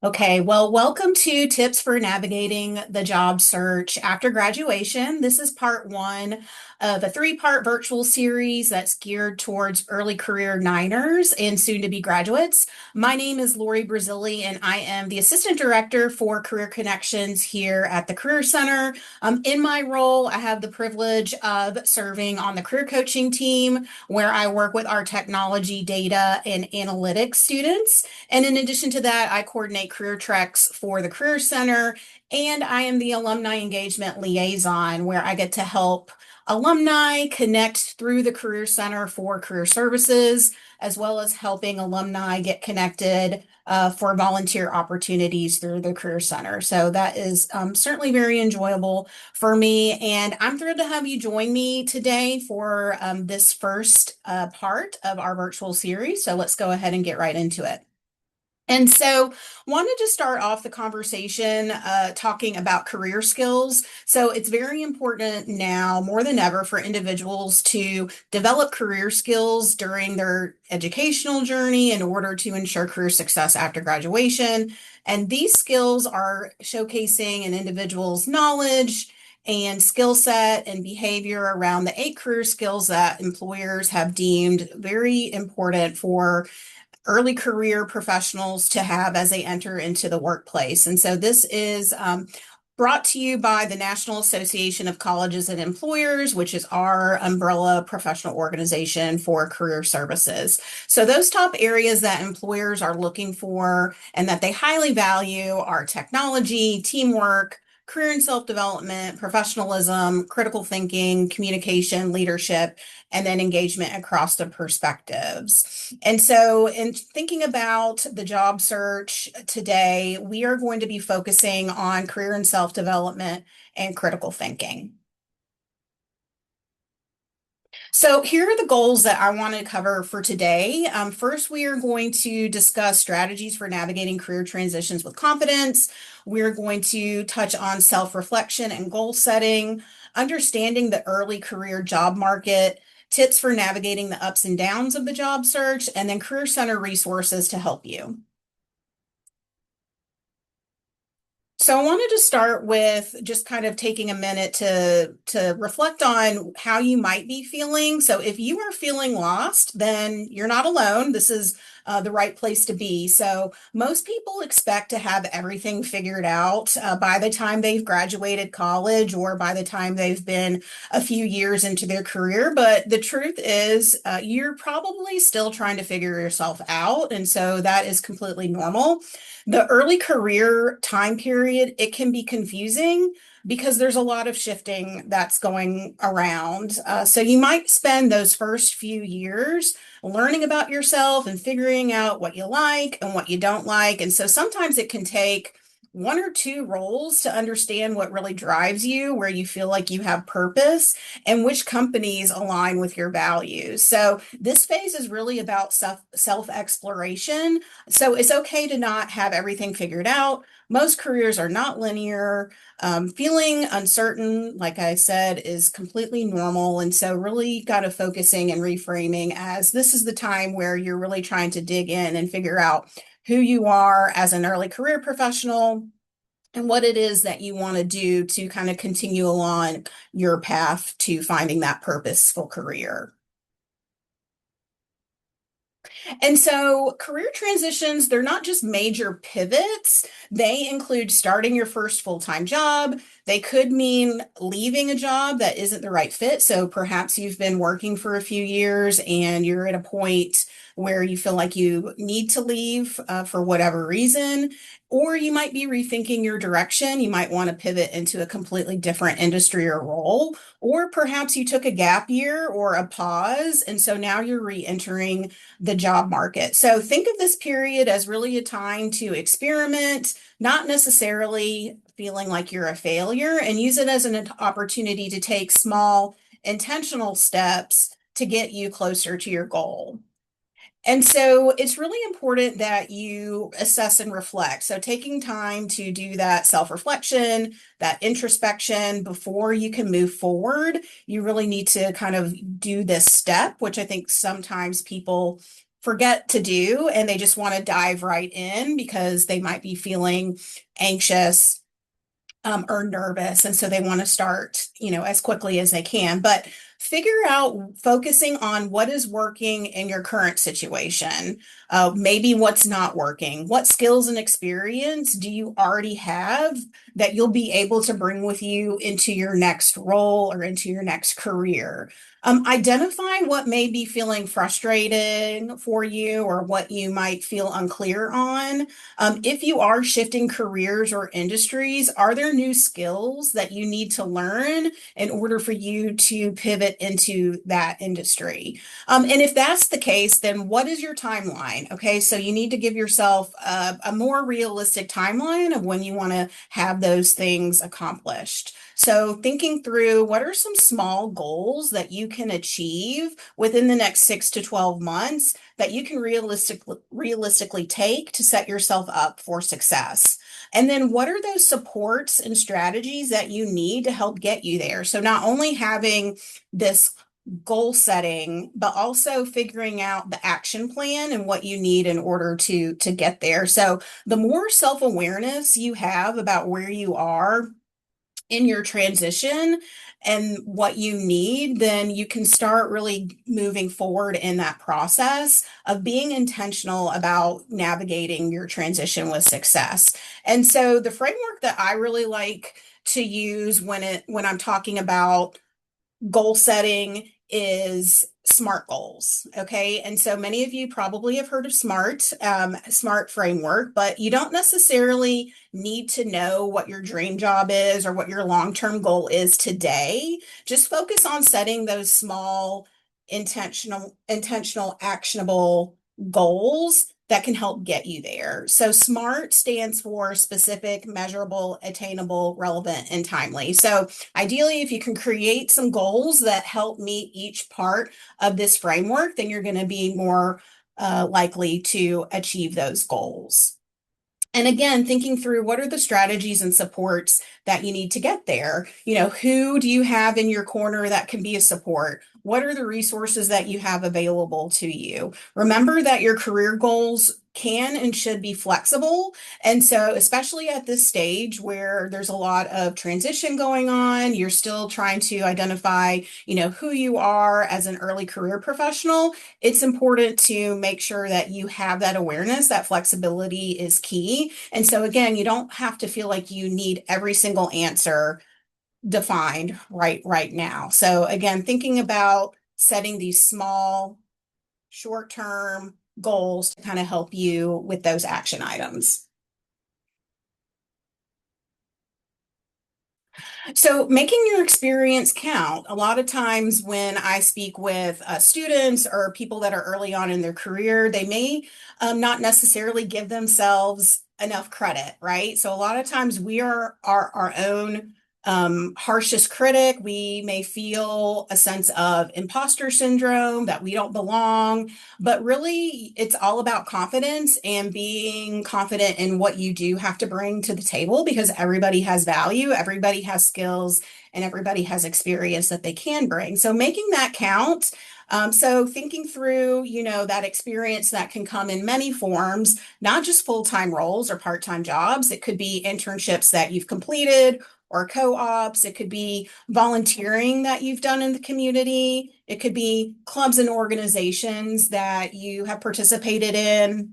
Okay, well, welcome to Tips for Navigating the Job Search After Graduation. This is part one of a three-part virtual series that's geared towards early career Niners and soon-to-be graduates. My name is Lori Brazili, and I am the Assistant Director for Career Connections here at the Career Center. In my role, I have the privilege of serving on the career coaching team, where I work with our technology, data, and analytics students. And in addition to that, I coordinate career treks for the Career Center, and I am the alumni engagement liaison, where I get to help alumni connect through the Career Center for career services, as well as helping alumni get connected for volunteer opportunities through the Career Center. So that is certainly very enjoyable for me. And I'm thrilled to have you join me today for this first part of our virtual series. So let's go ahead and get right into it. And so, wanted to start off the conversation talking about career skills. So, it's very important now more than ever for individuals to develop career skills during their educational journey in order to ensure career success after graduation. And these skills are showcasing an individual's knowledge and skill set and behavior around the eight career skills that employers have deemed very important for early career professionals to have as they enter into the workplace. And so this is brought to you by the National Association of Colleges and Employers, which is our umbrella professional organization for career services. So those top areas that employers are looking for and that they highly value are technology, teamwork, career and self-development, professionalism, critical thinking, communication, leadership, and then engagement across the perspectives. And so, in thinking about the job search today, we are going to be focusing on career and self-development and critical thinking. So here are the goals that I want to cover for today. First, we are going to discuss strategies for navigating career transitions with confidence. We're going to touch on self-reflection and goal setting, understanding the early career job market, tips for navigating the ups and downs of the job search, and then Career Center resources to help you. So I wanted to start with just kind of taking a minute to reflect on how you might be feeling. So if you are feeling lost, then you're not alone. This is the right place to be. So most people expect to have everything figured out by the time they've graduated college or by the time they've been a few years into their career. But the truth is, you're probably still trying to figure yourself out. And so that is completely normal. The early career time period, it can be confusing because there's a lot of shifting that's going around. So you might spend those first few years learning about yourself and figuring out what you like and what you don't like. And so sometimes it can take one or two roles to understand what really drives you, where you feel like you have purpose, and which companies align with your values. So this phase is really about self exploration. So it's okay to not have everything figured out. Most careers are not linear. Feeling uncertain, like I said, is completely normal. And so really got to focusing and reframing as this is the time where you're really trying to dig in and figure out who you are as an early career professional and what it is that you want to do to kind of continue along your path to finding that purposeful career. And so career transitions, they're not just major pivots. They include starting your first full-time job. They could mean leaving a job that isn't the right fit. So perhaps you've been working for a few years and you're at a point where you feel like you need to leave for whatever reason. Or you might be rethinking your direction. You might want to pivot into a completely different industry or role. Or perhaps you took a gap year or a pause. And so now you're re-entering the job market. So think of this period as really a time to experiment, not necessarily feeling like you're a failure, and use it as an opportunity to take small, intentional steps to get you closer to your goal. And so it's really important that you assess and reflect. So taking time to do that self-reflection, that introspection before you can move forward, you really need to kind of do this step, which I think sometimes people forget to do, and they just want to dive right in because they might be feeling anxious, or nervous. And so they want to start, as quickly as they can. But figure out focusing on what is working in your current situation, maybe what's not working. What skills and experience do you already have that you'll be able to bring with you into your next role or into your next career? Identify what may be feeling frustrating for you or what you might feel unclear on. If you are shifting careers or industries, are there new skills that you need to learn in order for you to pivot into that industry? And if that's the case, then what is your timeline? Okay, so you need to give yourself a more realistic timeline of when you want to have those things accomplished. So, thinking through what are some small goals that you can achieve within the next 6 to 12 months that you can realistically take to set yourself up for success. And then what are those supports and strategies that you need to help get you there? So not only having this goal setting, but also figuring out the action plan and what you need in order to get there. So the more self-awareness you have about where you are in your transition and what you need, then you can start really moving forward in that process of being intentional about navigating your transition with success. And so the framework that I really like to use when I'm talking about goal setting is SMART goals. Okay. And so many of you probably have heard of SMART framework, but you don't necessarily need to know what your dream job is or what your long-term goal is today. Just focus on setting those small, intentional, actionable goals that can help get you there. So SMART stands for specific, measurable, attainable, relevant, and timely. So ideally, if you can create some goals that help meet each part of this framework, then you're going to be more likely to achieve those goals. And again, thinking through what are the strategies and supports that you need to get there? Who do you have in your corner that can be a support? What are the resources that you have available to you? Remember that your career goals can and should be flexible. And so, especially at this stage where there's a lot of transition going on, you're still trying to identify, who you are as an early career professional. It's important to make sure that you have that awareness, that flexibility is key. And so again, you don't have to feel like you need every single answer defined right now. So again, thinking about setting these small, short-term goals to kind of help you with those action items. So, making your experience count. A lot of times, when I speak with students or people that are early on in their career, they may not necessarily give themselves enough credit, right? So, a lot of times, we are our own harshest critic. We may feel a sense of imposter syndrome that we don't belong, but really it's all about confidence and being confident in what you do have to bring to the table because everybody has value, everybody has skills, and everybody has experience that they can bring. So making that count. So thinking through, that experience that can come in many forms, not just full-time roles or part-time jobs. It could be internships that you've completed or co-ops. It could be volunteering that you've done in the community. It could be clubs and organizations that you have participated in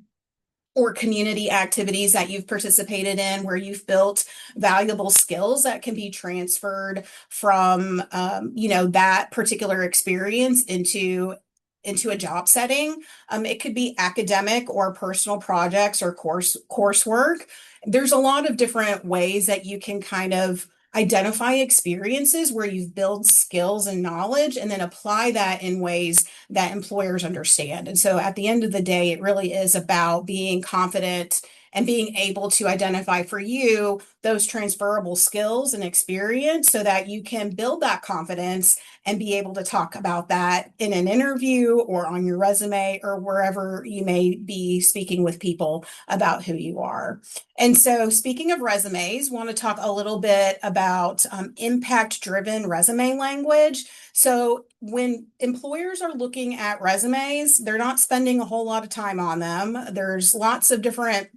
or community activities that you've participated in where you've built valuable skills that can be transferred from, that particular experience into a job setting. It could be academic or personal projects or coursework. There's a lot of different ways that you can kind of identify experiences where you've built skills and knowledge and then apply that in ways that employers understand. And so at the end of the day, it really is about being confident and being able to identify for you those transferable skills and experience so that you can build that confidence and be able to talk about that in an interview or on your resume or wherever you may be speaking with people about who you are. And so, speaking of resumes, want to talk a little bit about impact-driven resume language. So, when employers are looking at resumes, they're not spending a whole lot of time on them. There's lots of different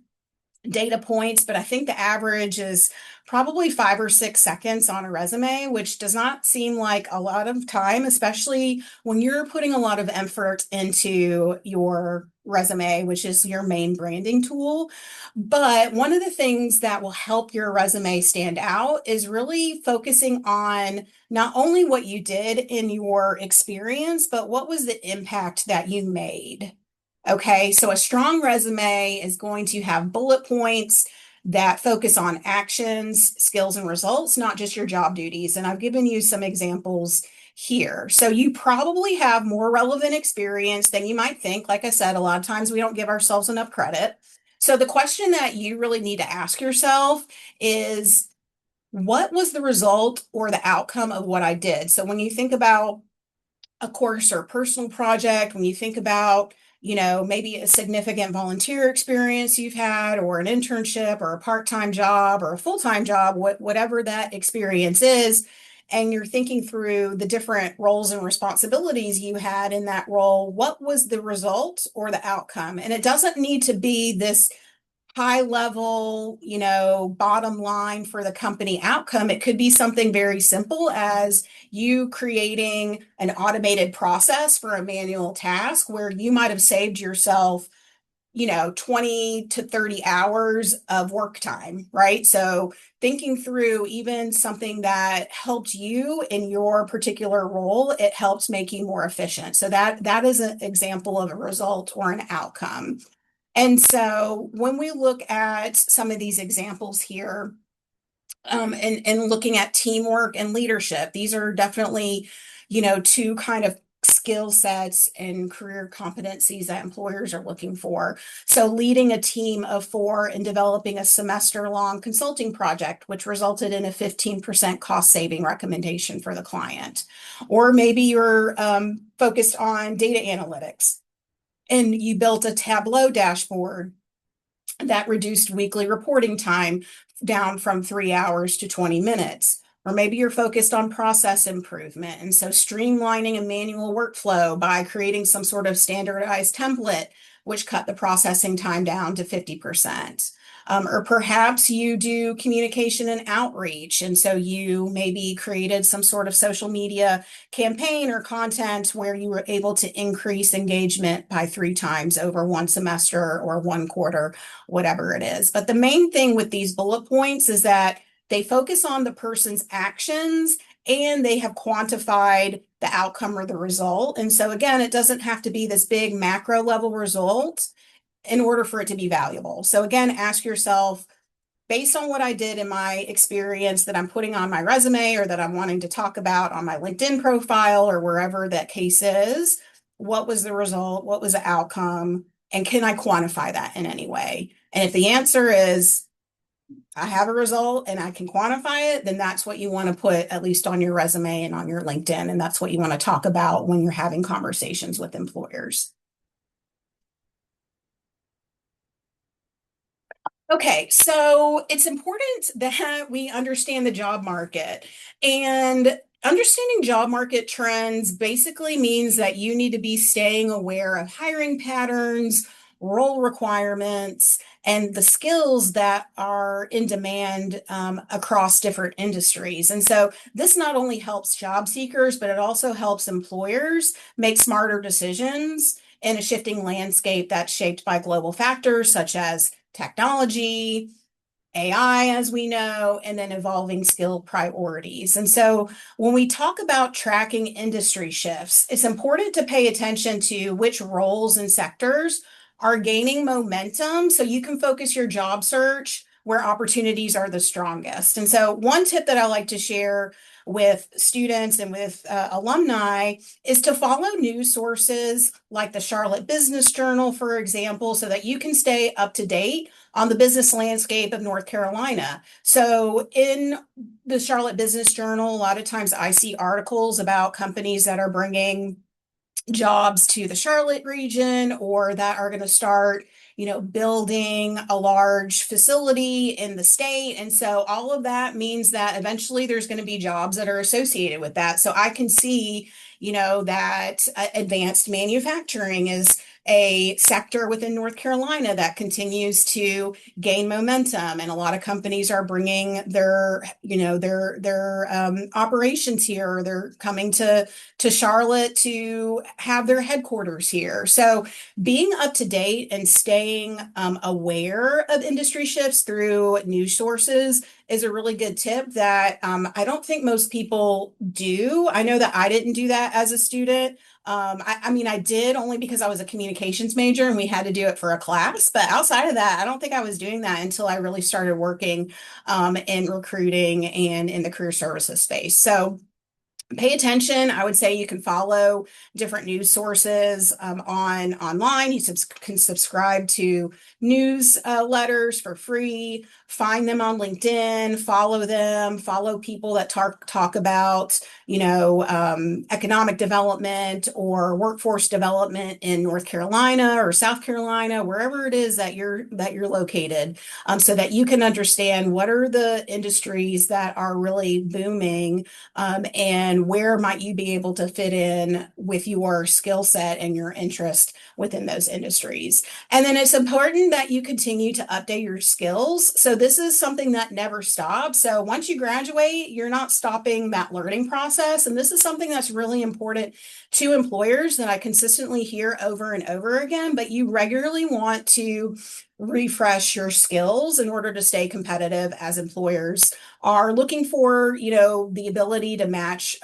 data points, but I think the average is probably 5 or 6 seconds on a resume, which does not seem like a lot of time, especially when you're putting a lot of effort into your resume, which is your main branding tool. But one of the things that will help your resume stand out is really focusing on not only what you did in your experience, but what was the impact that you made. Okay, so a strong resume is going to have bullet points that focus on actions, skills, and results, not just your job duties. And I've given you some examples here. So you probably have more relevant experience than you might think. Like I said, a lot of times we don't give ourselves enough credit. So the question that you really need to ask yourself is, what was the result or the outcome of what I did? So when you think about a course or a personal project, when you think about, maybe a significant volunteer experience you've had, or an internship, or a part-time job, or a full-time job, whatever that experience is, and you're thinking through the different roles and responsibilities you had in that role, what was the result or the outcome? And it doesn't need to be this high level, bottom line for the company outcome. It could be something very simple as you creating an automated process for a manual task where you might have saved yourself, 20 to 30 hours of work time, right? So thinking through even something that helped you in your particular role, it helps make you more efficient. So that is an example of a result or an outcome. And so when we look at some of these examples here, and looking at teamwork and leadership, these are definitely, two kind of skill sets and career competencies that employers are looking for. So leading a team of 4 and developing a semester-long consulting project, which resulted in a 15% cost saving recommendation for the client. Or maybe you're focused on data analytics and you built a Tableau dashboard that reduced weekly reporting time down from 3 hours to 20 minutes. Or maybe you're focused on process improvement. And so streamlining a manual workflow by creating some sort of standardized template, which cut the processing time down to 50%. Or perhaps you do communication and outreach. And so you maybe created some sort of social media campaign or content where you were able to increase engagement by 3 times over one semester or one quarter, whatever it is. But the main thing with these bullet points is that they focus on the person's actions and they have quantified the outcome or the result. And so again, it doesn't have to be this big macro level result in order for it to be valuable. So again, ask yourself, based on what I did in my experience that I'm putting on my resume or that I'm wanting to talk about on my LinkedIn profile or wherever that case is, what was the result? What was the outcome? And can I quantify that in any way? And if the answer is, I have a result and I can quantify it, then that's what you want to put at least on your resume and on your LinkedIn. And that's what you want to talk about when you're having conversations with employers. Okay, so it's important that we understand the job market. And understanding job market trends basically means that you need to be staying aware of hiring patterns, role requirements, and the skills that are in demand across different industries. And so this not only helps job seekers, but it also helps employers make smarter decisions in a shifting landscape that's shaped by global factors such as technology, AI, as we know, and then evolving skill priorities. And so when we talk about tracking industry shifts, it's important to pay attention to which roles and sectors are gaining momentum so you can focus your job search where opportunities are the strongest. And so one tip that I like to share with students and with alumni is to follow news sources like the Charlotte Business Journal, for example, so that you can stay up to date on the business landscape of North Carolina. So in the Charlotte Business Journal, a lot of times I see articles about companies that are bringing jobs to the Charlotte region or that are going to start, building a large facility in the state. And so all of that means that eventually there's going to be jobs that are associated with that. So I can see, that advanced manufacturing is a sector within North Carolina that continues to gain momentum, and a lot of companies are bringing their operations here, or they're coming to Charlotte to have their headquarters here. So being up to date and staying aware of industry shifts through news sources is a really good tip that I don't think most people do. I know that I didn't do that as a student. I mean, I did only because I was a communications major and we had to do it for a class. But outside of that, I don't think I was doing that until I really started working in recruiting and in the career services space. So pay attention. I would say you can follow different news sources online. You can subscribe to news letters for free. Find them on LinkedIn. Follow them. Follow people that talk about economic development or workforce development in North Carolina or South Carolina, wherever it is that you're located, so that you can understand what are the industries that are really booming, and where might you be able to fit in with your skill set and your interest within those industries. And then it's important that you continue to update your skills. So this is something that never stops. So once you graduate, you're not stopping that learning process. And this is something that's really important to employers that I consistently hear over and over again, but you regularly want to refresh your skills in order to stay competitive as employers are looking for, the ability to match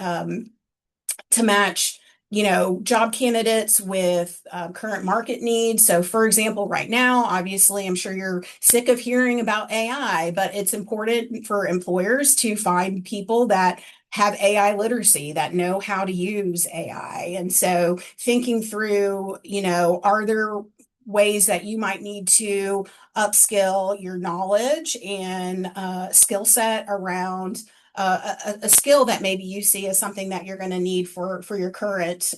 job candidates with current market needs. So for example, right now, obviously, I'm sure you're sick of hearing about AI, but it's important for employers to find people that have AI literacy, that know how to use AI. And so thinking through, are there ways that you might need to upskill your knowledge and skill set around a skill that maybe you see as something that you're going to need for your current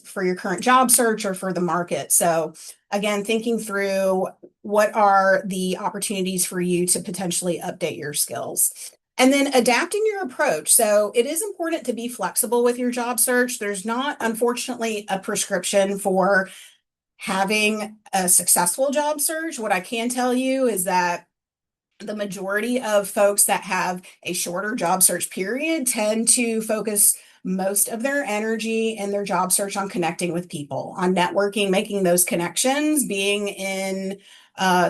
job search or for the market. So again, thinking through what are the opportunities for you to potentially update your skills. And then adapting your approach. So it is important to be flexible with your job search. There's not, unfortunately, a prescription for having a successful job search. What I can tell you is that the majority of folks that have a shorter job search period tend to focus most of their energy in their job search on connecting with people, on networking, making those connections, being in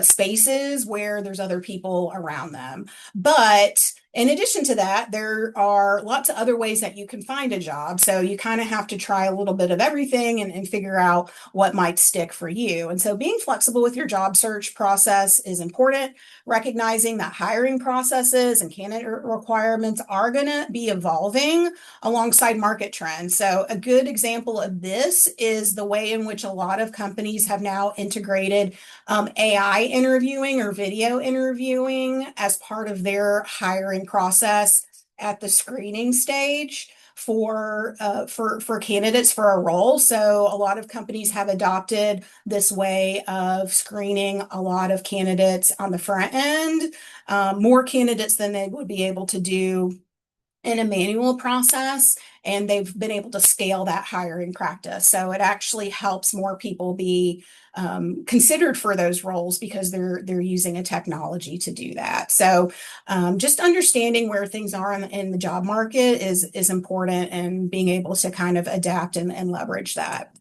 spaces where there's other people around them. But in addition to that, there are lots of other ways that you can find a job. So you kind of have to try a little bit of everything and figure out what might stick for you. And so being flexible with your job search process is important, recognizing that hiring processes and candidate requirements are going to be evolving alongside market trends. So a good example of this is the way in which a lot of companies have now integrated AI interviewing or video interviewing as part of their hiring process at the screening stage for candidates for a role. So a lot of companies have adopted this way of screening a lot of candidates on the front end, more candidates than they would be able to do in a manual process, and they've been able to scale that hiring practice. So it actually helps more people be considered for those roles because they're using a technology to do that. So just understanding where things are in the job market is important, and being able to kind of adapt and leverage that.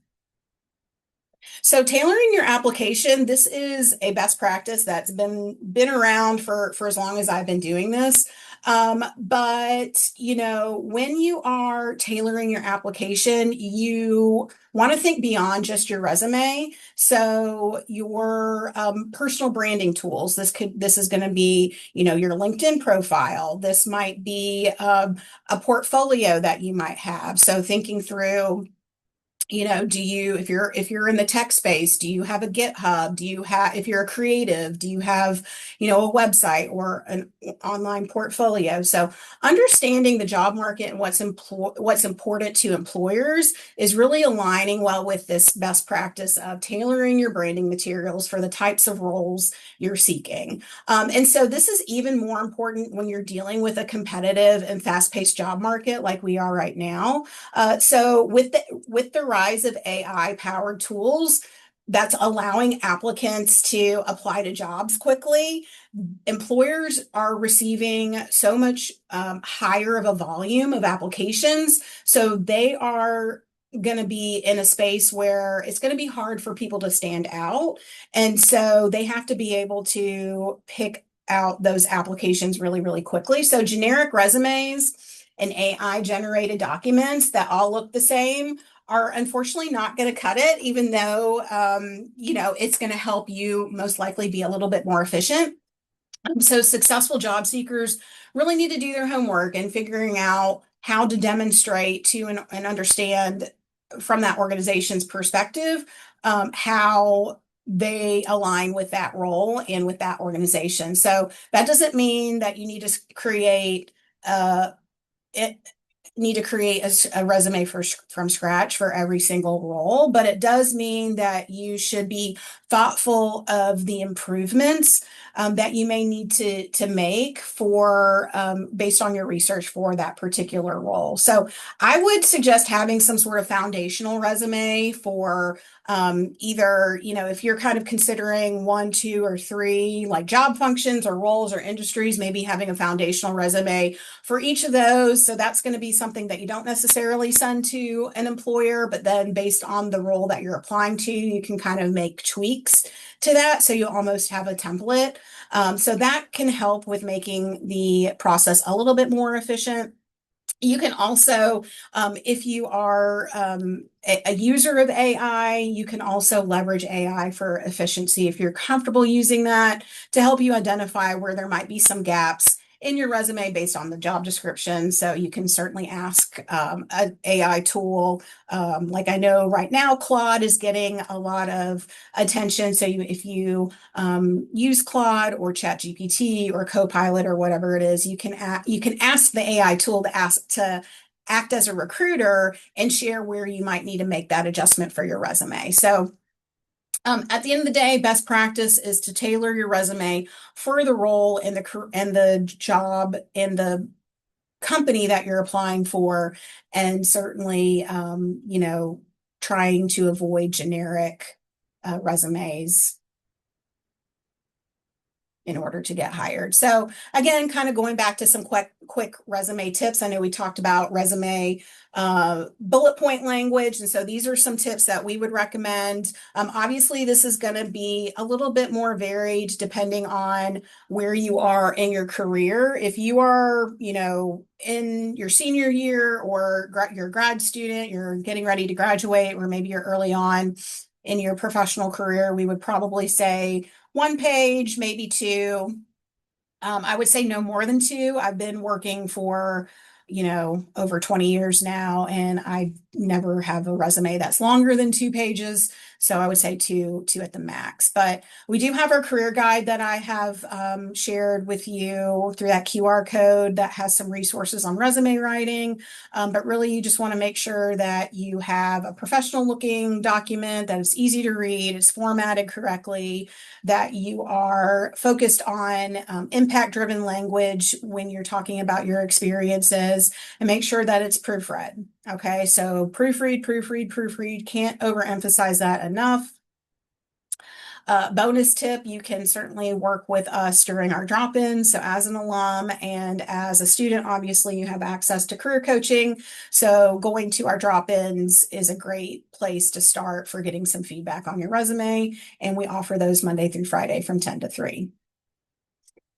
So tailoring your application, this is a best practice that's been around for as long as I've been doing this. But when you are tailoring your application, you want to think beyond just your resume. So your personal branding tools. This is going to be, your LinkedIn profile. This might be a portfolio that you might have. So thinking through, do you, if you're in the tech space, do you have a GitHub? Do you have, if you're a creative, do you have, a website or an online portfolio? So understanding the job market and what's important to employers is really aligning well with this best practice of tailoring your branding materials for the types of roles you're seeking. And so this is even more important when you're dealing with a competitive and fast-paced job market like we are right now. So with the rise of AI powered tools that's allowing applicants to apply to jobs quickly, employers are receiving so much higher of a volume of applications. So they are going to be in a space where it's going to be hard for people to stand out. And so they have to be able to pick out those applications really, really quickly. So generic resumes and AI generated documents that all look the same are unfortunately not going to cut it, even though, it's going to help you most likely be a little bit more efficient. So successful job seekers really need to do their homework and figuring out how to demonstrate to and understand from that organization's perspective how they align with that role and with that organization. So that doesn't mean that you need to create uh, it need to create a resume from scratch for every single role, but it does mean that you should be thoughtful of the improvements that you may need to make for based on your research for that particular role. So I would suggest having some sort of foundational resume for either, if you're kind of considering one, two, or three like job functions or roles or industries, maybe having a foundational resume for each of those. So that's going to be something that you don't necessarily send to an employer, but then based on the role that you're applying to, you can kind of make tweaks to that. So you almost have a template. So that can help with making the process a little bit more efficient. You can also, if you are a user of AI, you can also leverage AI for efficiency if you're comfortable using that to help you identify where there might be some gaps in your resume based on the job description. So you can certainly ask an AI tool. Like I know right now, Claude is getting a lot of attention. So if you use Claude or ChatGPT or Copilot or whatever it is, you can ask the AI tool to act as a recruiter and share where you might need to make that adjustment for your resume. So at the end of the day, best practice is to tailor your resume for the role and the job and the company that you're applying for, and certainly, trying to avoid generic resumes in order to get hired. So again, kind of going back to some quick resume tips. I know we talked about resume bullet point language. And so these are some tips that we would recommend. Obviously, this is going to be a little bit more varied depending on where you are in your career. If you are, in your senior year or you're a grad student, you're getting ready to graduate, or maybe you're early on in your professional career, we would probably say one page, maybe two. I would say no more than two. I've been working for, over 20 years now, and I never have a resume that's longer than 2 pages. So I would say two at the max. But we do have our career guide that I have shared with you through that QR code that has some resources on resume writing. But really, you just want to make sure that you have a professional looking document that is easy to read, it's formatted correctly, that you are focused on impact driven language when you're talking about your experiences, and make sure that it's proofread. Okay, so proofread, proofread, proofread. Can't overemphasize that enough. Bonus tip, you can certainly work with us during our drop-ins. So as an alum and as a student, obviously you have access to career coaching. So going to our drop-ins is a great place to start for getting some feedback on your resume. And we offer those Monday through Friday from 10 to 3.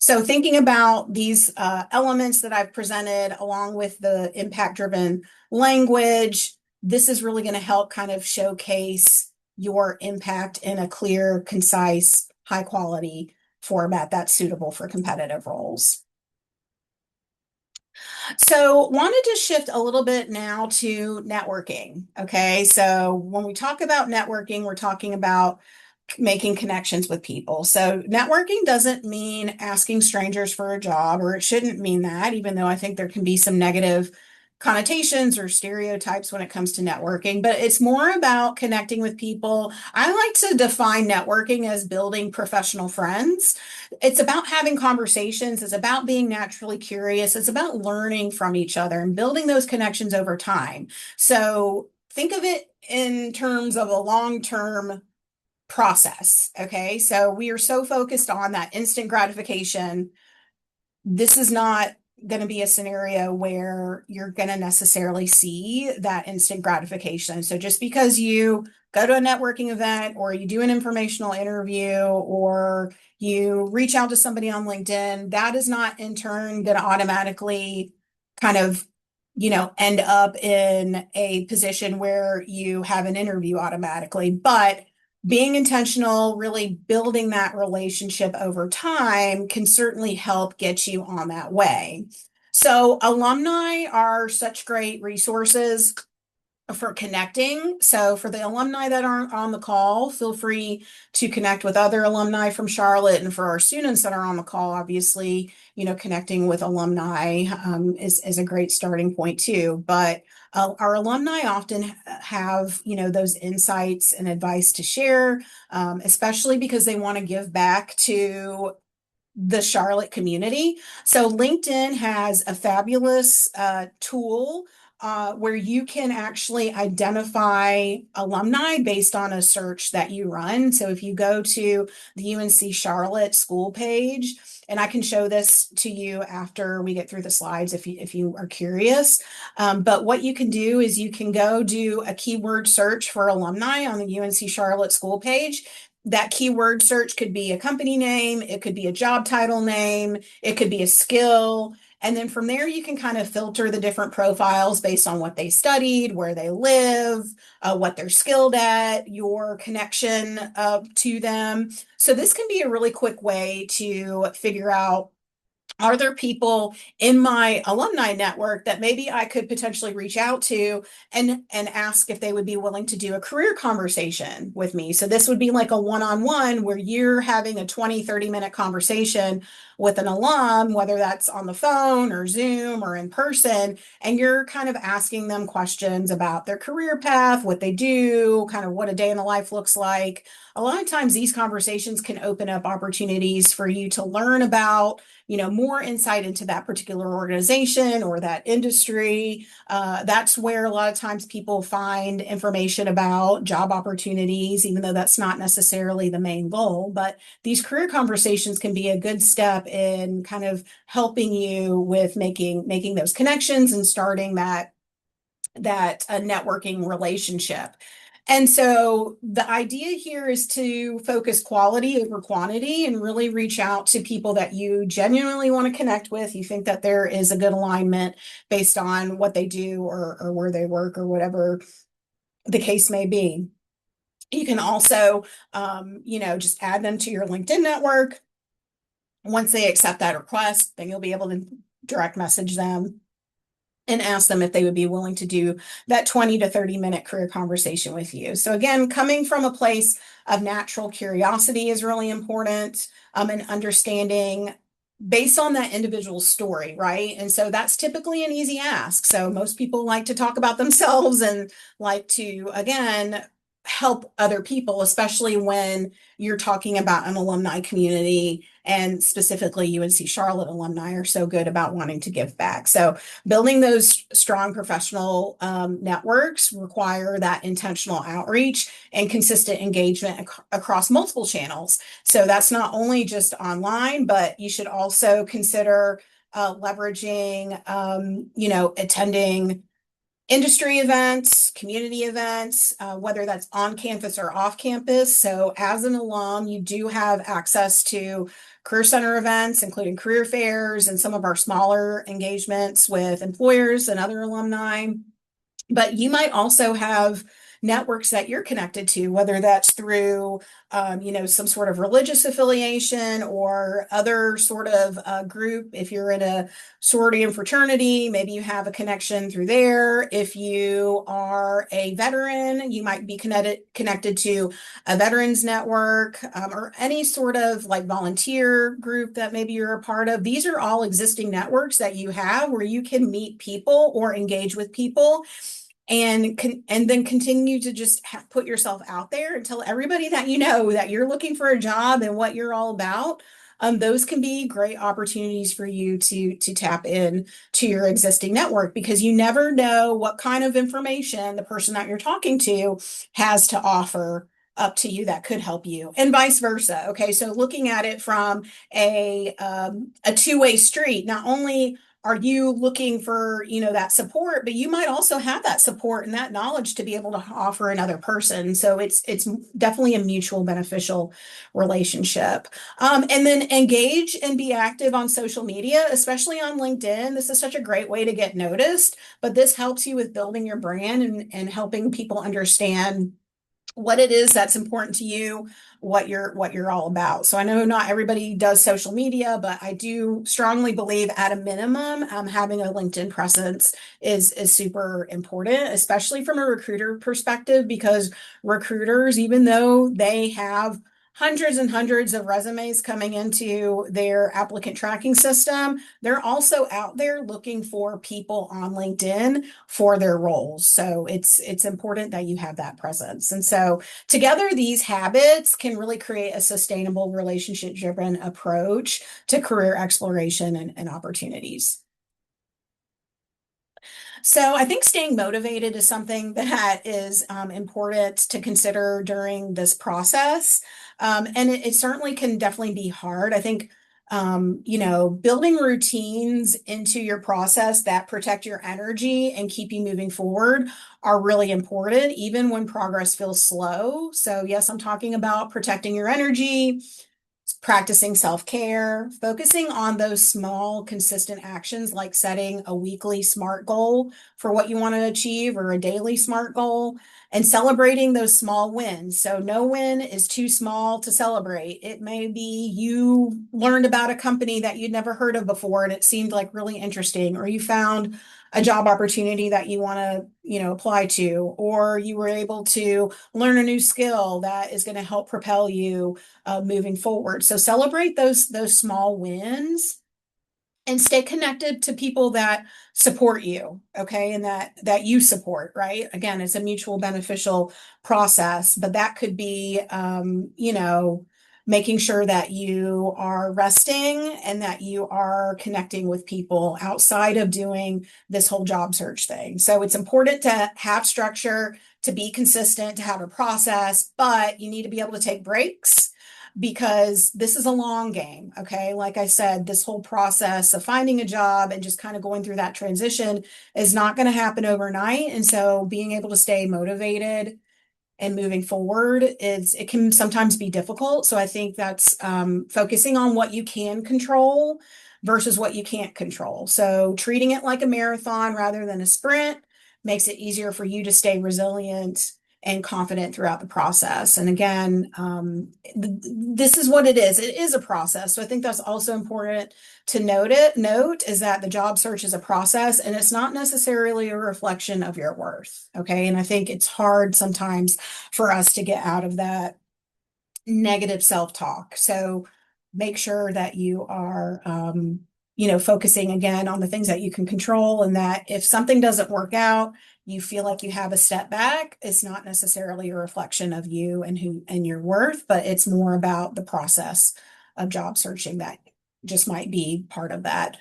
So thinking about these elements that I've presented along with the impact-driven language, this is really going to help kind of showcase your impact in a clear, concise, high quality format that's suitable for competitive roles. So wanted to shift a little bit now to networking. Okay, so when we talk about networking, we're talking about making connections with people. So networking doesn't mean asking strangers for a job, or it shouldn't mean that, even though I think there can be some negative connotations or stereotypes when it comes to networking, but it's more about connecting with people. I like to define networking as building professional friends. It's about having conversations, it's about being naturally curious, it's about learning from each other and building those connections over time. So think of it in terms of a long-term process. Okay. So we are so focused on that instant gratification. This is not going to be a scenario where you're going to necessarily see that instant gratification. So just because you go to a networking event or you do an informational interview or you reach out to somebody on LinkedIn, that is not in turn going to automatically kind of end up in a position where you have an interview automatically. But being intentional, really building that relationship over time can certainly help get you on that way. So alumni are such great resources for connecting. So for the alumni that aren't on the call, feel free to connect with other alumni from Charlotte. And for our students that are on the call, obviously, connecting with alumni is a great starting point too. But our alumni often have, those insights and advice to share, especially because they want to give back to the Charlotte community. So LinkedIn has a fabulous tool where you can actually identify alumni based on a search that you run. So if you go to the UNC Charlotte school page, and I can show this to you after we get through the slides if you are curious. But what you can do is you can go do a keyword search for alumni on the UNC Charlotte school page. That keyword search could be a company name, it could be a job title name, it could be a skill. And then from there, you can kind of filter the different profiles based on what they studied, where they live, what they're skilled at, your connection to them. So this can be a really quick way to figure out, are there people in my alumni network that maybe I could potentially reach out to and ask if they would be willing to do a career conversation with me? So this would be like a one-on-one where you're having a 20-30 minute conversation with an alum, whether that's on the phone or Zoom or in person, and you're kind of asking them questions about their career path, what they do, kind of what a day in the life looks like. A lot of times these conversations can open up opportunities for you to learn about more insight into that particular organization or that industry. That's where a lot of times people find information about job opportunities, even though that's not necessarily the main goal. But these career conversations can be a good step in kind of helping you with making those connections and starting that networking relationship. And so the idea here is to focus quality over quantity and really reach out to people that you genuinely want to connect with. You think that there is a good alignment based on what they do or where they work or whatever the case may be. You can also, just add them to your LinkedIn network. Once they accept that request, then you'll be able to direct message them and ask them if they would be willing to do that 20 to 30 minute career conversation with you. So again, coming from a place of natural curiosity is really important, and understanding based on that individual story, right? And so that's typically an easy ask. So most people like to talk about themselves and like to, again, help other people, especially when you're talking about an alumni community, and specifically UNC Charlotte alumni are so good about wanting to give back. So building those strong professional networks require that intentional outreach and consistent engagement across multiple channels. So that's not only just online, but you should also consider leveraging, attending industry events, community events, whether that's on campus or off campus. So as an alum, you do have access to Career Center events, including career fairs and some of our smaller engagements with employers and other alumni. But you might also have networks that you're connected to, whether that's through, some sort of religious affiliation or other sort of group. If you're in a sorority and fraternity, maybe you have a connection through there. If you are a veteran, you might be connected to a veterans network, or any sort of like volunteer group that maybe you're a part of. These are all existing networks that you have where you can meet people or engage with people and then continue to just put yourself out there and tell everybody that you know that you're looking for a job and what you're all about. Those can be great opportunities for you to tap in to your existing network, because you never know what kind of information the person that you're talking to has to offer up to you that could help you, and vice versa. Okay, so looking at it from a two-way street, not only are you looking for, that support, but you might also have that support and that knowledge to be able to offer another person. So it's definitely a mutual beneficial relationship. And then engage and be active on social media, especially on LinkedIn. This is such a great way to get noticed, but this helps you with building your brand and helping people understand what it is that's important to you, what you're all about. So I know not everybody does social media, but I do strongly believe at a minimum, having a LinkedIn presence is super important, especially from a recruiter perspective, because recruiters, even though they have hundreds and hundreds of resumes coming into their applicant tracking system, they're also out there looking for people on LinkedIn for their roles. So it's important that you have that presence. And so together, these habits can really create a sustainable relationship-driven approach to career exploration and opportunities. So I think staying motivated is something that is important to consider during this process. And it certainly can definitely be hard. I think, building routines into your process that protect your energy and keep you moving forward are really important, even when progress feels slow. So yes, I'm talking about protecting your energy, practicing self-care, focusing on those small, consistent actions like setting a weekly SMART goal for what you want to achieve or a daily SMART goal, and celebrating those small wins. So no win is too small to celebrate. It may be you learned about a company that you'd never heard of before and it seemed like really interesting, or you found a job opportunity that you want to, apply to, or you were able to learn a new skill that is going to help propel you moving forward. So celebrate those small wins and stay connected to people that support you, okay, and that you support, right? Again, it's a mutual beneficial process, but that could be, making sure that you are resting and that you are connecting with people outside of doing this whole job search thing. So it's important to have structure, to be consistent, to have a process, but you need to be able to take breaks because this is a long game. Okay. Like I said, this whole process of finding a job and just kind of going through that transition is not going to happen overnight. And so being able to stay motivated and moving forward it can sometimes be difficult. So I think that's focusing on what you can control versus what you can't control. So treating it like a marathon rather than a sprint makes it easier for you to stay resilient and confident throughout the process. And again, this is what it is. It is a process. So I think that's also important to note is that the job search is a process and it's not necessarily a reflection of your worth. Okay. And I think it's hard sometimes for us to get out of that negative self-talk. So make sure that you are, focusing again on the things that you can control, and that if something doesn't work out, you feel like you have a step back, it's not necessarily a reflection of you and who and your worth, but it's more about the process of job searching that just might be part of that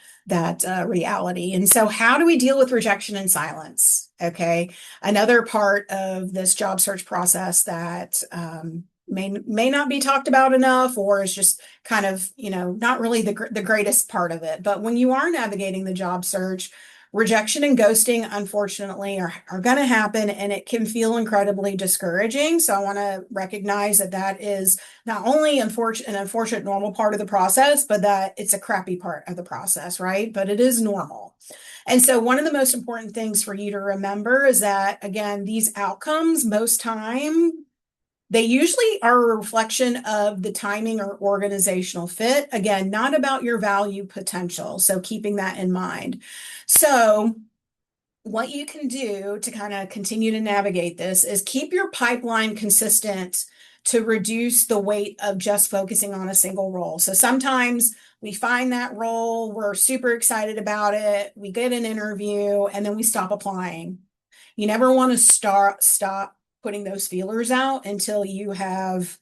reality. And so how do we deal with rejection and silence? Okay. Another part of this job search process that may not be talked about enough, or is just kind of, not really the greatest part of it. But when you are navigating the job search, rejection and ghosting, unfortunately, are going to happen, and it can feel incredibly discouraging. So I want to recognize that that is not only an unfortunate normal part of the process, but that it's a crappy part of the process, right? But it is normal. And so one of the most important things for you to remember is that, again, these outcomes, most time, they usually are a reflection of the timing or organizational fit. Again, not about your value potential. So keeping that in mind. So what you can do to kind of continue to navigate this is keep your pipeline consistent to reduce the weight of just focusing on a single role. So sometimes we find that role, we're super excited about it, we get an interview, and then we stop applying. You never want to stop putting those feelers out until you have,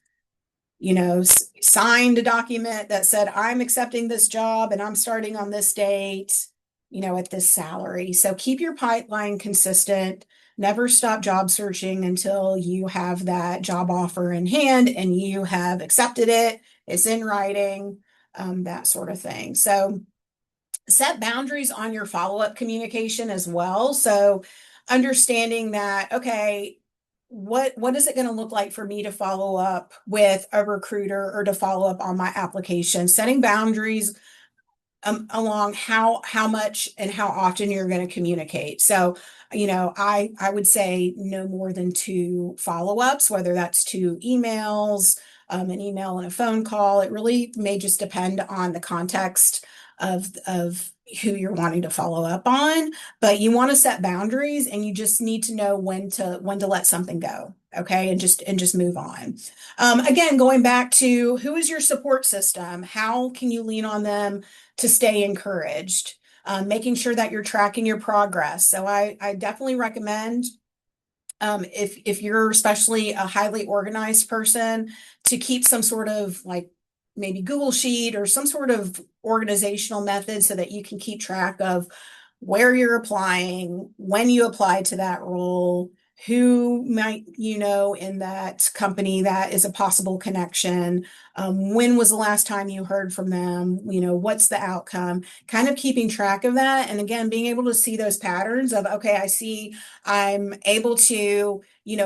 signed a document that said, I'm accepting this job and I'm starting on this date, at this salary. So keep your pipeline consistent. Never stop job searching until you have that job offer in hand and you have accepted it. It's in writing, that sort of thing. So set boundaries on your follow-up communication as well. So understanding that, okay, what is it going to look like for me to follow up with a recruiter or to follow up on my application? Setting boundaries along how much and how often you're going to communicate. So, I would say no more than two follow-ups, whether that's two emails, an email and a phone call. It really may just depend on the context of who you're wanting to follow up on, but you want to set boundaries and you just need to know when to let something go. Okay. And just move on. Again, going back to who is your support system? How can you lean on them to stay encouraged? Making sure that you're tracking your progress. So I definitely recommend, if you're especially a highly organized person, to keep some sort of like maybe Google Sheet or some sort of organizational method so that you can keep track of where you're applying, when you apply to that role, who might in that company that is a possible connection. When was the last time you heard from them? What's the outcome? Kind of keeping track of that. And again, being able to see those patterns of, okay, I see I'm able to,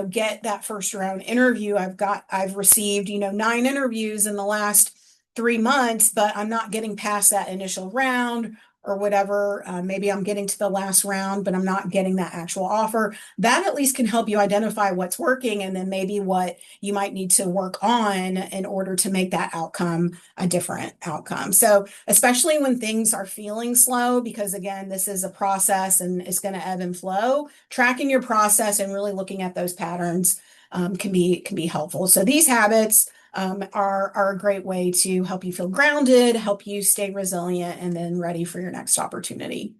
get that first round interview. I've received, 9 interviews in the last 3 months, but I'm not getting past that initial round or whatever. Maybe I'm getting to the last round, but I'm not getting that actual offer. That at least can help you identify what's working and then maybe what you might need to work on in order to make that outcome a different outcome. So especially when things are feeling slow, because again, this is a process and it's going to ebb and flow, tracking your process and really looking at those patterns can be helpful. So these habits are a great way to help you feel grounded, help you stay resilient, and then ready for your next opportunity.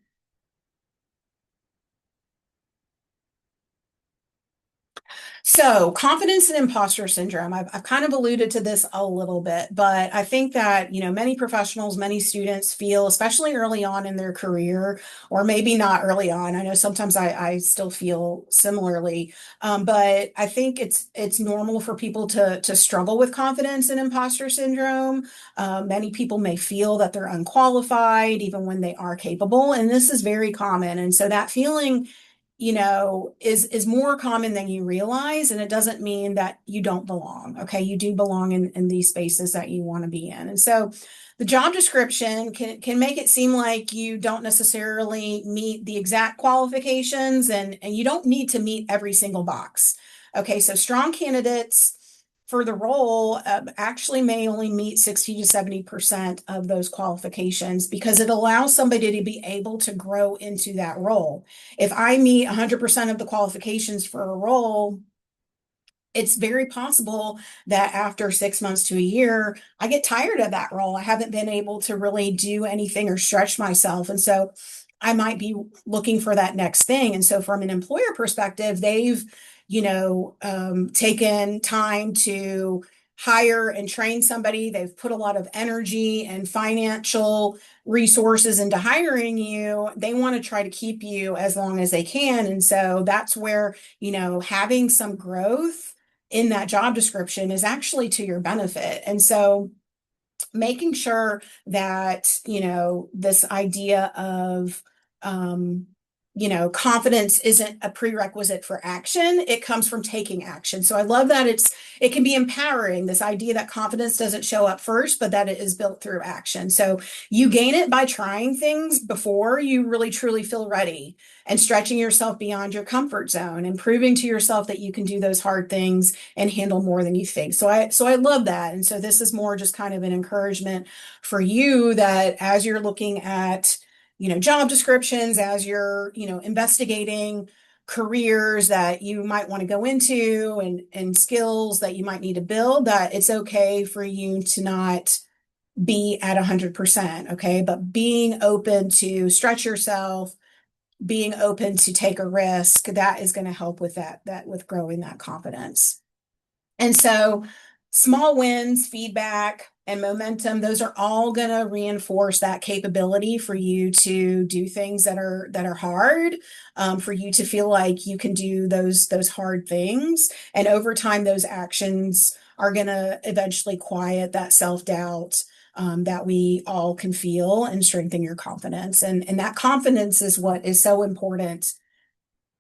So, confidence and imposter syndrome. I've kind of alluded to this a little bit, but I think that, many professionals, many students feel, especially early on in their career, or maybe not early on. I know sometimes I still feel similarly, but I think it's normal for people to struggle with confidence and imposter syndrome. Many people may feel that they're unqualified even when they are capable, and this is very common. And so that feeling is more common than you realize. And it doesn't mean that you don't belong. Okay. You do belong in these spaces that you want to be in. And so the job description can make it seem like you don't necessarily meet the exact qualifications and you don't need to meet every single box. Okay. So strong candidates for the role actually may only meet 60 to 70% of those qualifications because it allows somebody to be able to grow into that role. If I meet 100% of the qualifications for a role, it's very possible that after 6 months to a year, I get tired of that role. I haven't been able to really do anything or stretch myself. And so I might be looking for that next thing. And so from an employer perspective, they've, taken time to hire and train somebody. They've put a lot of energy and financial resources into hiring you. They want to try to keep you as long as they can. And so that's where, having some growth in that job description is actually to your benefit. And so making sure that, this idea of confidence isn't a prerequisite for action. It comes from taking action. So I love that it can be empowering, this idea that confidence doesn't show up first, but that it is built through action. So you gain it by trying things before you really truly feel ready and stretching yourself beyond your comfort zone and proving to yourself that you can do those hard things and handle more than you think. So I love that. And so this is more just kind of an encouragement for you that as you're looking at job descriptions, as you're, investigating careers that you might want to go into and skills that you might need to build, that it's okay for you to not be at 100%. Okay. But being open to stretch yourself, being open to take a risk, that is going to help with that with growing that confidence. And so small wins, feedback, and momentum, those are all going to reinforce that capability for you to do things that are hard, for you to feel like you can do those hard things. And over time, those actions are going to eventually quiet that self-doubt, that we all can feel and strengthen your confidence. And that confidence is what is so important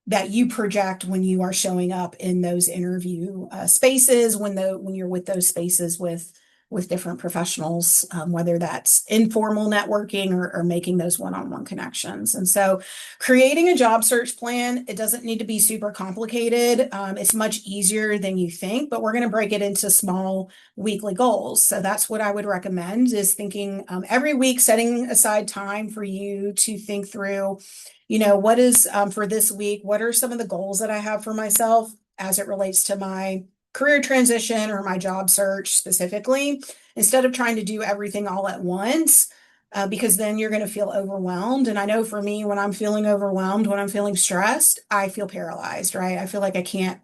that you project when you are showing up in those interview spaces, when you're with those spaces with different professionals, whether that's informal networking or making those one-on-one connections. And so creating a job search plan, it doesn't need to be super complicated. It's much easier than you think, but we're going to break it into small weekly goals. So that's what I would recommend, is thinking every week, setting aside time for you to think through, what is for this week, what are some of the goals that I have for myself as it relates to my career transition or my job search specifically, instead of trying to do everything all at once, because then you're going to feel overwhelmed. And I know for me, when I'm feeling overwhelmed, when I'm feeling stressed, I feel paralyzed, right? I feel like I can't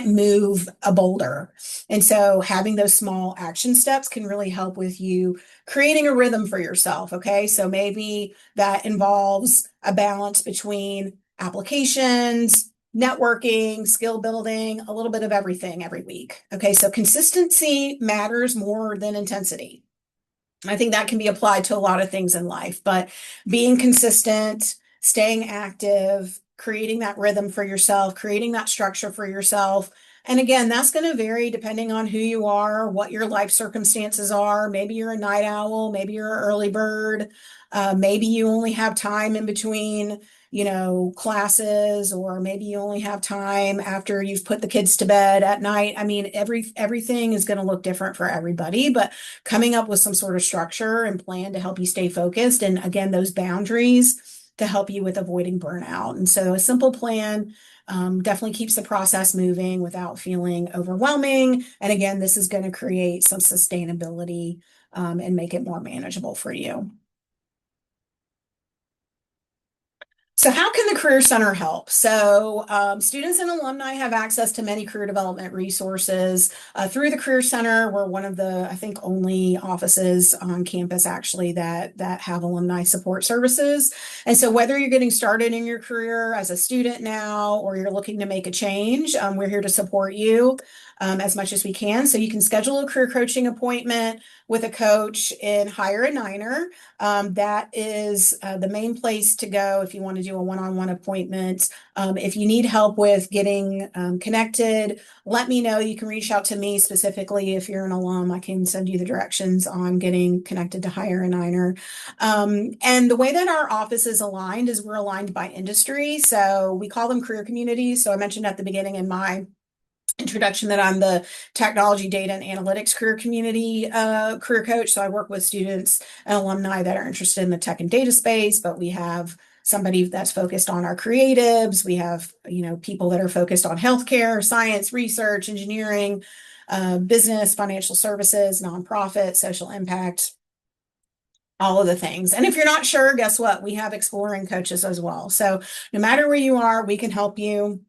move a boulder. And so having those small action steps can really help with you creating a rhythm for yourself. Okay. So maybe that involves a balance between applications, networking, skill building, a little bit of everything every week. Okay. So consistency matters more than intensity. I think that can be applied to a lot of things in life, but being consistent, staying active, creating that rhythm for yourself, creating that structure for yourself. And again, that's going to vary depending on who you are, what your life circumstances are. Maybe you're a night owl, maybe you're an early bird, maybe you only have time in between, classes, or maybe you only have time after you've put the kids to bed at night. I mean, everything is going to look different for everybody, but coming up with some sort of structure and plan to help you stay focused. And again, those boundaries to help you with avoiding burnout. And so a simple plan definitely keeps the process moving without feeling overwhelming. And again, this is going to create some sustainability, and make it more manageable for you. So how can the Career Center help? So students and alumni have access to many career development resources through the Career Center. We're one of the, I think, only offices on campus actually that have alumni support services. And so whether you're getting started in your career as a student now, or you're looking to make a change, we're here to support you as much as we can. So you can schedule a career coaching appointment with a coach and hire a Niner. That is the main place to go if you want to do a one-on-one appointment. If you need help with getting connected, let me know. You can reach out to me specifically if you're an alum. I can send you the directions on getting connected to hire a Niner. And the way that our office is aligned is we're aligned by industry. So we call them career communities. So I mentioned at the beginning in my introduction that I'm the technology, data, and analytics career community career coach. So I work with students and alumni that are interested in the tech and data space, but we have somebody that's focused on our creatives. We have, people that are focused on healthcare, science, research, engineering, business, financial services, nonprofit, social impact, all of the things. And if you're not sure, guess what? We have exploring coaches as well. So no matter where you are, we can help you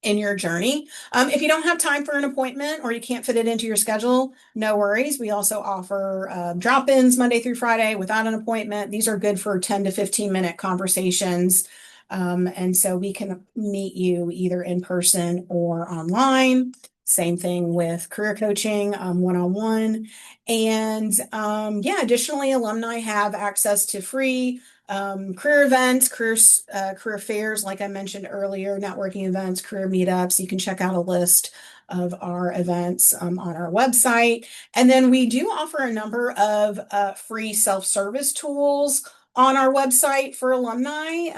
in your journey. If you don't have time for an appointment or you can't fit it into your schedule, no worries. We also offer drop-ins Monday through Friday without an appointment. These are good for 10 to 15-minute conversations. And so we can meet you either in person or online. Same thing with career coaching, one-on-one. And additionally, alumni have access to free career events, career fairs, like I mentioned earlier, networking events, career meetups. You can check out a list of our events on our website. And then we do offer a number of free self-service tools on our website for alumni,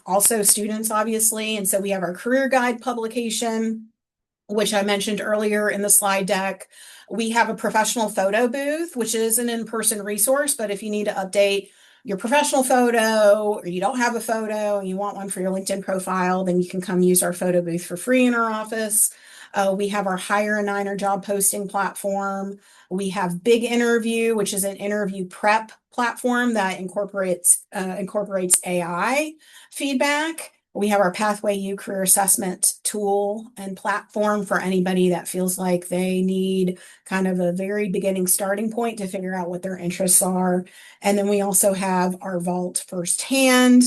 also students, obviously. And so we have our career guide publication, which I mentioned earlier in the slide deck. We have a professional photo booth, which is an in-person resource, but if you need to update your professional photo or you don't have a photo and you want one for your LinkedIn profile, then you can come use our photo booth for free in our office. We have our Hire a Niner job posting platform. We have Big Interview, which is an interview prep platform that incorporates AI feedback. We have our Pathway U career assessment tool and platform for anybody that feels like they need kind of a very beginning starting point to figure out what their interests are. And then we also have our Vault Firsthand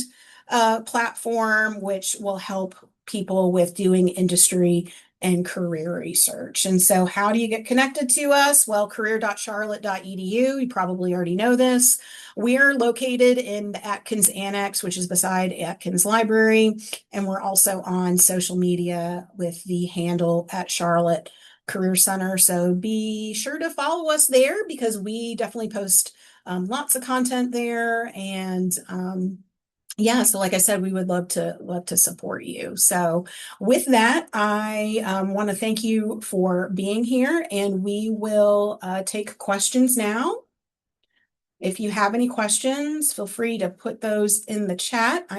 platform, which will help people with doing industry and career research. And so how do you get connected to us? Well, career.charlotte.edu. You probably already know this. We are located in the Atkins Annex, which is beside Atkins Library. And we're also on social media with the handle at Charlotte Career Center. So be sure to follow us there because we definitely post lots of content there. And yeah, so like I said, we would love to support you. So with that, I want to thank you for being here, and we will take questions now. If you have any questions, feel free to put those in the chat.